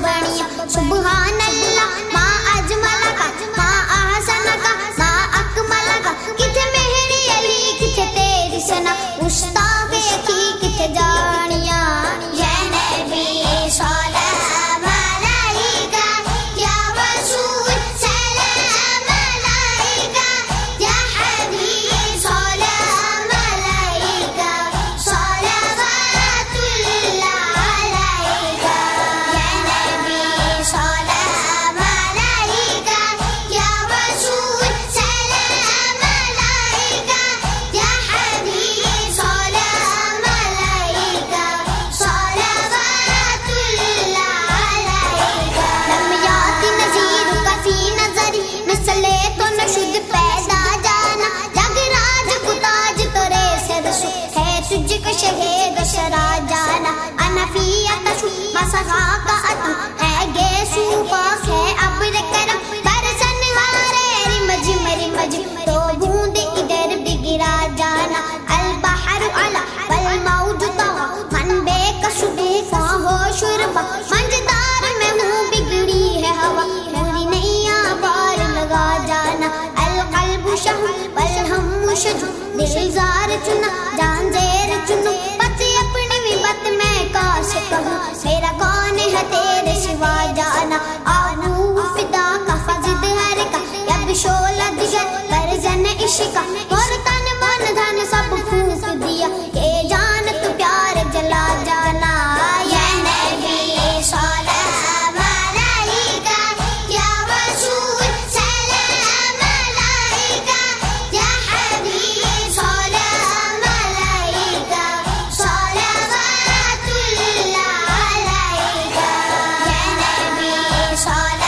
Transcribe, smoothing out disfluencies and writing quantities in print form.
बणिया। सुभान अल्लाह मा अजमल का मा अहसन का मा अकमल का। किथे मेहरी अली किथे तेरी सना मुश्ताक अखी किथे जानिया। या नबी सलाम अलैका या रसूल सलाम अलैका या हबीब सलाम अलैका सलावतुल्लाह अलैका। या नबी सलाम अलैका या रसूल सलाम अलैका या हबीब सलाम अलैका सलावतुल्लाह अलैका। लम याति नज़ीरुका फी नज़री मिसले तो नशुद पैदा जाना। जगराज को ताज तोरे सिर सु है तुझको शहेद शरा जाना। अनफियत शु मसहा का अतु है गेसु पाक है अब्र करम बरसन हारे रिमझिम रिमझिम तो बूंद इधर बिगड़ा जाना। अल बहर अला वल मौज तवा मन बेकसुदू हो शुरबा। मंजदार में हूँ बिगड़ी है हवा पूरी नैया पार लगा जाना। अल कल्बु शहु वल हम्मु शजु दिलजार चुना जान जेर चुनो। पति अपनी विपत में काश कहूँ मेरा कौन है तेरे सिवा जाना। आबू फिदा का फजिद हर का या बिशोला दिगर बरजन इश्का। और तन मन धन सब फूक दिया ये जान तू प्यार जला जाना। या नबी सलाम अलैका या रसूल सलाम अलैका या हबीब सलाम अलैका सलावतुल्लाह अलैका। या नबी सलाम